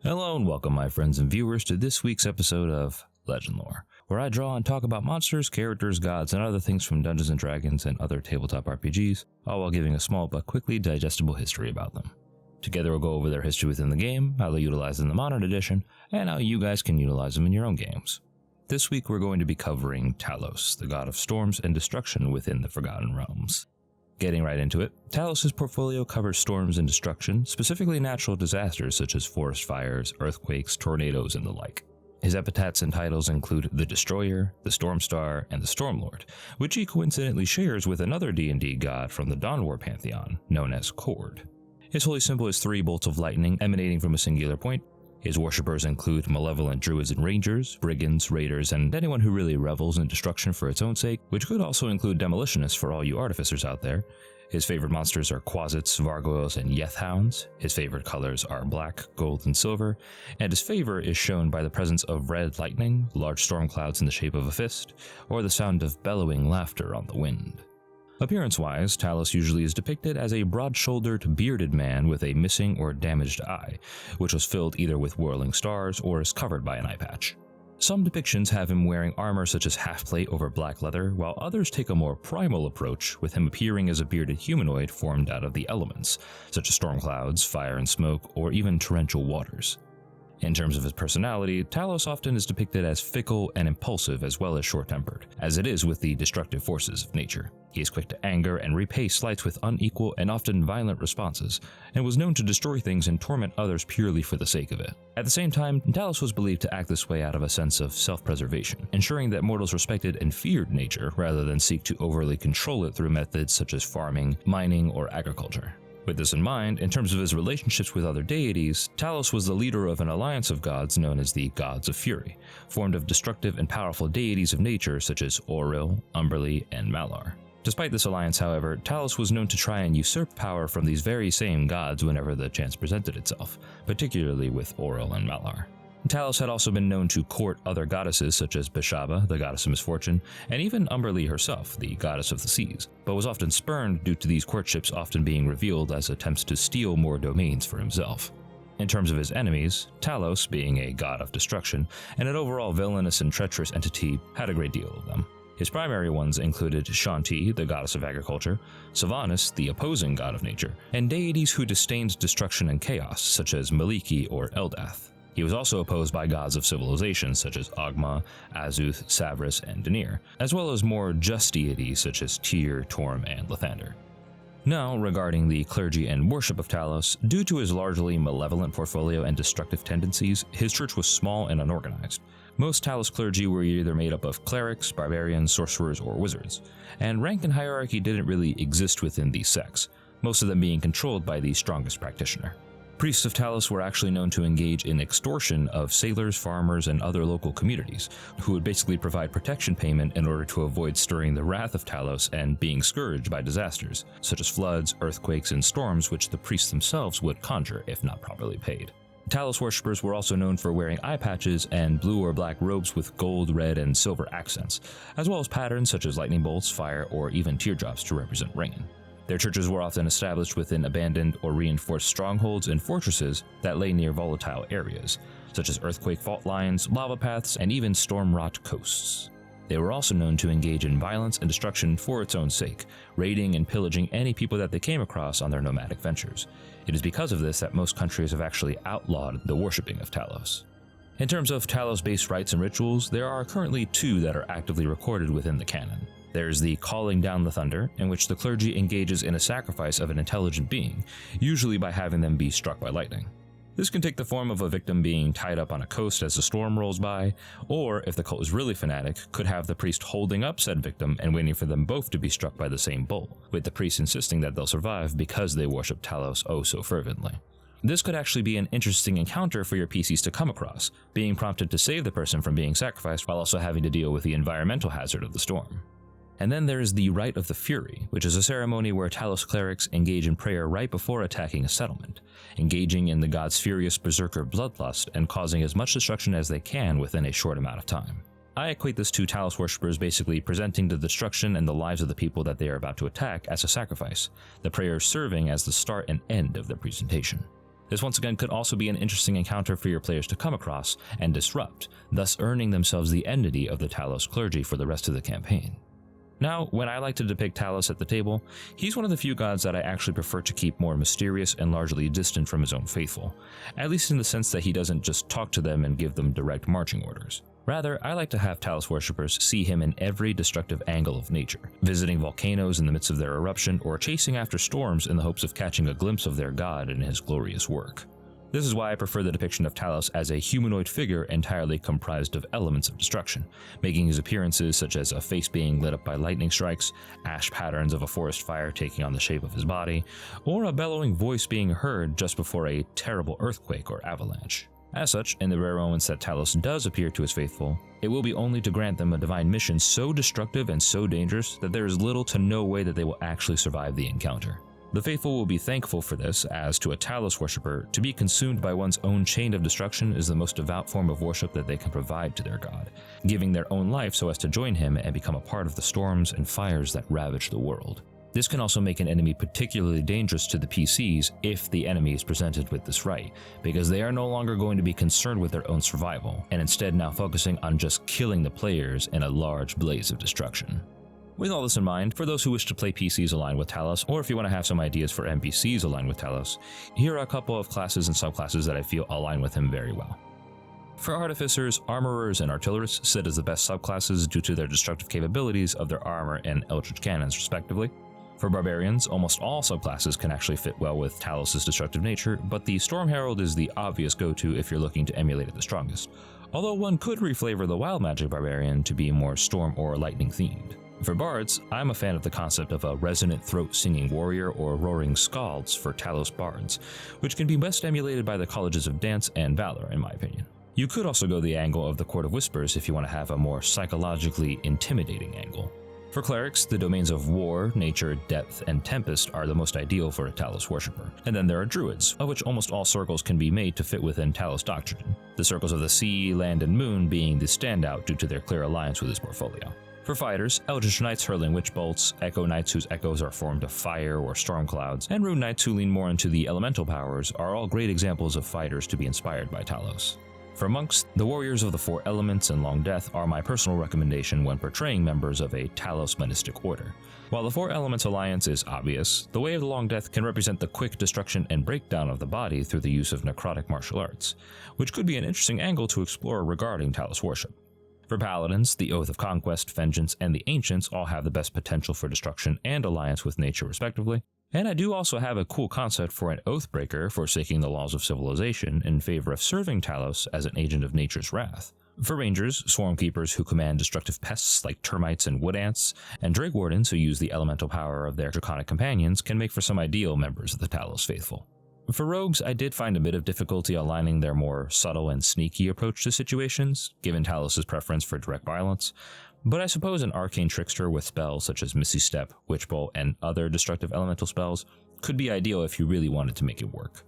Hello and welcome my friends and viewers to this week's episode of Legendlore, where I draw and talk about monsters, characters, gods, and other things from Dungeons & Dragons and other tabletop RPGs, all while giving a small but quickly digestible history about them. Together we'll go over their history within the game, how they utilize in the modern edition, and how you guys can utilize them in your own games. This week we're going to be covering Talos, the god of storms and destruction within the Forgotten Realms. Getting right into it, Talos' portfolio covers storms and destruction, specifically natural disasters such as forest fires, earthquakes, tornadoes, and the like. His epithets and titles include the Destroyer, the Stormstar, and the Stormlord, which he coincidentally shares with another D&D god from the Dawn War pantheon, known as Kord. His holy symbol is 3 bolts of lightning emanating from a singular point. His worshippers include malevolent druids and rangers, brigands, raiders, and anyone who really revels in destruction for its own sake, which could also include demolitionists for all you artificers out there. His favorite monsters are Quasits, Vargoyles, and Yethhounds. His favorite colors are black, gold, and silver, and his favor is shown by the presence of red lightning, large storm clouds in the shape of a fist, or the sound of bellowing laughter on the wind. Appearance-wise, Talos usually is depicted as a broad-shouldered, bearded man with a missing or damaged eye, which was filled either with whirling stars or is covered by an eye patch. Some depictions have him wearing armor such as half-plate over black leather, while others take a more primal approach, with him appearing as a bearded humanoid formed out of the elements, such as storm clouds, fire and smoke, or even torrential waters. In terms of his personality, Talos often is depicted as fickle and impulsive as well as short-tempered, as it is with the destructive forces of nature. He is quick to anger and repay slights with unequal and often violent responses, and was known to destroy things and torment others purely for the sake of it. At the same time, Talos was believed to act this way out of a sense of self-preservation, ensuring that mortals respected and feared nature rather than seek to overly control it through methods such as farming, mining, or agriculture. With this in mind, in terms of his relationships with other deities, Talos was the leader of an alliance of gods known as the Gods of Fury, formed of destructive and powerful deities of nature such as Auril, Umberlee, and Malar. Despite this alliance, however, Talos was known to try and usurp power from these very same gods whenever the chance presented itself, particularly with Auril and Malar. Talos had also been known to court other goddesses such as Beshaba, the goddess of misfortune, and even Umberlee herself, the goddess of the seas, but was often spurned due to these courtships often being revealed as attempts to steal more domains for himself. In terms of his enemies, Talos, being a god of destruction and an overall villainous and treacherous entity, had a great deal of them. His primary ones included Shanti, the goddess of agriculture, Sylvanas, the opposing god of nature, and deities who disdained destruction and chaos, such as Maliki or Eldath. He was also opposed by gods of civilization such as Ogma, Azuth, Savras, and Denir, as well as more just deities such as Tyr, Torm, and Lathander. Now, regarding the clergy and worship of Talos, due to his largely malevolent portfolio and destructive tendencies, his church was small and unorganized. Most Talos clergy were either made up of clerics, barbarians, sorcerers, or wizards, and rank and hierarchy didn't really exist within these sects, most of them being controlled by the strongest practitioner. Priests of Talos were actually known to engage in extortion of sailors, farmers, and other local communities, who would basically provide protection payment in order to avoid stirring the wrath of Talos and being scourged by disasters, such as floods, earthquakes, and storms which the priests themselves would conjure if not properly paid. Talos worshippers were also known for wearing eye patches and blue or black robes with gold, red, and silver accents, as well as patterns such as lightning bolts, fire, or even teardrops to represent rain. Their churches were often established within abandoned or reinforced strongholds and fortresses that lay near volatile areas, such as earthquake fault lines, lava paths, and even storm-wrought coasts. They were also known to engage in violence and destruction for its own sake, raiding and pillaging any people that they came across on their nomadic ventures. It is because of this that most countries have actually outlawed the worshipping of Talos. In terms of Talos-based rites and rituals, there are currently 2 that are actively recorded within the canon. There's the Calling Down the Thunder, in which the clergy engages in a sacrifice of an intelligent being, usually by having them be struck by lightning. This can take the form of a victim being tied up on a coast as the storm rolls by, or, if the cult is really fanatic, could have the priest holding up said victim and waiting for them both to be struck by the same bull, with the priest insisting that they'll survive because they worship Talos oh so fervently. This could actually be an interesting encounter for your PCs to come across, being prompted to save the person from being sacrificed while also having to deal with the environmental hazard of the storm. And then there's the Rite of the Fury, which is a ceremony where Talos clerics engage in prayer right before attacking a settlement, engaging in the god's furious berserker bloodlust and causing as much destruction as they can within a short amount of time. I equate this to Talos worshippers basically presenting the destruction and the lives of the people that they are about to attack as a sacrifice, the prayers serving as the start and end of their presentation. This once again could also be an interesting encounter for your players to come across and disrupt, thus earning themselves the enmity of the Talos Clergy for the rest of the campaign. Now, when I like to depict Talos at the table, he's one of the few gods that I actually prefer to keep more mysterious and largely distant from his own faithful, at least in the sense that he doesn't just talk to them and give them direct marching orders. Rather, I like to have Talos worshippers see him in every destructive angle of nature, visiting volcanoes in the midst of their eruption or chasing after storms in the hopes of catching a glimpse of their god in his glorious work. This is why I prefer the depiction of Talos as a humanoid figure entirely comprised of elements of destruction, making his appearances such as a face being lit up by lightning strikes, ash patterns of a forest fire taking on the shape of his body, or a bellowing voice being heard just before a terrible earthquake or avalanche. As such, in the rare moments that Talos does appear to his faithful, it will be only to grant them a divine mission so destructive and so dangerous that there is little to no way that they will actually survive the encounter. The faithful will be thankful for this, as to a Talos worshipper, to be consumed by one's own chain of destruction is the most devout form of worship that they can provide to their god, giving their own life so as to join him and become a part of the storms and fires that ravage the world. This can also make an enemy particularly dangerous to the PCs if the enemy is presented with this rite, because they are no longer going to be concerned with their own survival, and instead now focusing on just killing the players in a large blaze of destruction. With all this in mind, for those who wish to play PCs aligned with Talos, or if you want to have some ideas for NPCs aligned with Talos, here are a couple of classes and subclasses that I feel align with him very well. For Artificers, Armorers, and Artillerists sit as the best subclasses due to their destructive capabilities of their armor and Eldritch Cannons respectively. For Barbarians, almost all subclasses can actually fit well with Talos' destructive nature, but the Storm Herald is the obvious go-to if you're looking to emulate it the strongest, although one could reflavor the Wild Magic Barbarian to be more Storm or Lightning themed. For Bards, I'm a fan of the concept of a resonant throat-singing warrior or roaring skalds for Talos Bards, which can be best emulated by the colleges of Dance and Valor in my opinion. You could also go the angle of the Court of Whispers if you want to have a more psychologically intimidating angle. For Clerics, the domains of War, Nature, Depth, and Tempest are the most ideal for a Talos worshipper. And then there are Druids, of which almost all circles can be made to fit within Talos doctrine, the circles of the Sea, Land, and Moon being the standout due to their clear alliance with his portfolio. For Fighters, Eldritch Knights hurling Witch Bolts, Echo Knights whose echoes are formed of fire or storm clouds, and Rune Knights who lean more into the elemental powers are all great examples of fighters to be inspired by Talos. For Monks, the Warriors of the Four Elements and Long Death are my personal recommendation when portraying members of a Talos Monistic Order. While the Four Elements alliance is obvious, the Way of the Long Death can represent the quick destruction and breakdown of the body through the use of necrotic martial arts, which could be an interesting angle to explore regarding Talos worship. For Paladins, the Oath of Conquest, Vengeance, and the Ancients all have the best potential for destruction and alliance with nature respectively, and I do also have a cool concept for an Oathbreaker forsaking the laws of civilization in favor of serving Talos as an agent of nature's wrath. For Rangers, Swarm Keepers who command destructive pests like termites and wood ants, and Drake Wardens who use the elemental power of their draconic companions can make for some ideal members of the Talos faithful. For Rogues, I did find a bit of difficulty aligning their more subtle and sneaky approach to situations, given Talos' preference for direct violence, but I suppose an Arcane Trickster with spells such as Misty Step, Witch Bolt, and other destructive elemental spells could be ideal if you really wanted to make it work.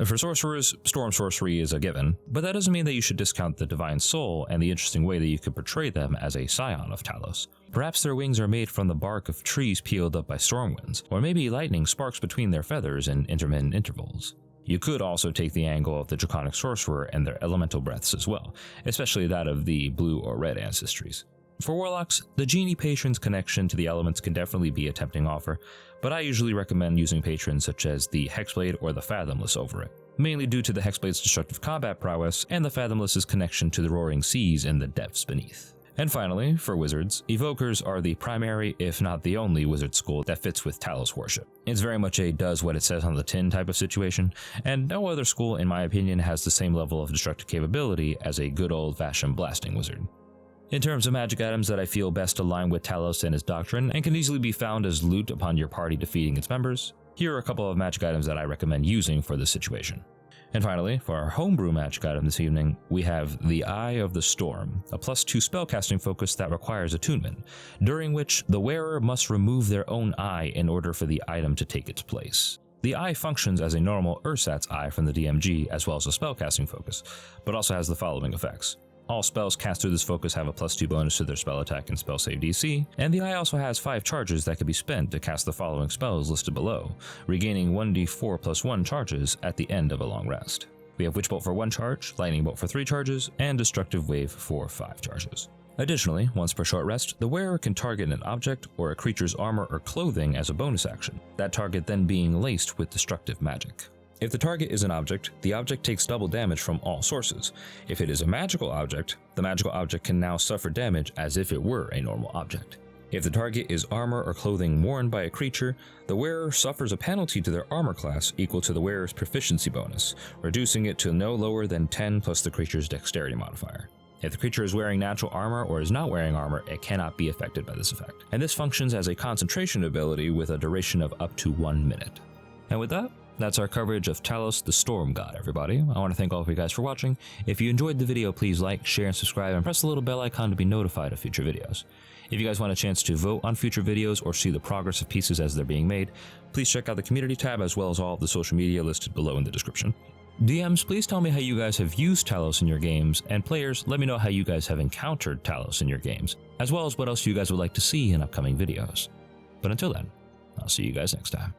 For Sorcerers, Storm Sorcery is a given, but that doesn't mean that you should discount the Divine Soul and the interesting way that you could portray them as a scion of Talos. Perhaps their wings are made from the bark of trees peeled up by storm winds, or maybe lightning sparks between their feathers in intermittent intervals. You could also take the angle of the Draconic Sorcerer and their elemental breaths as well, especially that of the blue or red ancestries. For Warlocks, the Genie Patron's connection to the elements can definitely be a tempting offer, but I usually recommend using patrons such as the Hexblade or the Fathomless over it, mainly due to the Hexblade's destructive combat prowess and the Fathomless's connection to the roaring seas and the depths beneath. And finally, for Wizards, Evokers are the primary, if not the only, wizard school that fits with Talos worship. It's very much a does what it says on the tin type of situation, and no other school, in my opinion, has the same level of destructive capability as a good old-fashioned blasting wizard. In terms of magic items that I feel best align with Talos and his doctrine and can easily be found as loot upon your party defeating its members, here are a couple of magic items that I recommend using for this situation. And finally, for our homebrew magic item this evening, we have the Eye of the Storm, a +2 spellcasting focus that requires attunement, during which the wearer must remove their own eye in order for the item to take its place. The eye functions as a normal Ursat's eye from the DMG as well as a spellcasting focus, but also has the following effects. All spells cast through this focus have a +2 bonus to their spell attack and spell save DC, and the eye also has 5 charges that can be spent to cast the following spells listed below, regaining 1d4 + 1 charges at the end of a long rest. We have Witch Bolt for 1 charge, Lightning Bolt for 3 charges, and Destructive Wave for 5 charges. Additionally, once per short rest, the wearer can target an object or a creature's armor or clothing as a bonus action, that target then being laced with destructive magic. If the target is an object, the object takes double damage from all sources. If it is a magical object, the magical object can now suffer damage as if it were a normal object. If the target is armor or clothing worn by a creature, the wearer suffers a penalty to their armor class equal to the wearer's proficiency bonus, reducing it to no lower than 10 plus the creature's dexterity modifier. If the creature is wearing natural armor or is not wearing armor, it cannot be affected by this effect. And this functions as a concentration ability with a duration of up to 1 minute. And with that, that's our coverage of Talos the Storm God, everybody. I want to thank all of you guys for watching. If you enjoyed the video, please like, share, and subscribe, and press the little bell icon to be notified of future videos. If you guys want a chance to vote on future videos or see the progress of pieces as they're being made, please check out the community tab as well as all of the social media listed below in the description. DMs, please tell me how you guys have used Talos in your games, and players, let me know how you guys have encountered Talos in your games, as well as what else you guys would like to see in upcoming videos. But until then, I'll see you guys next time.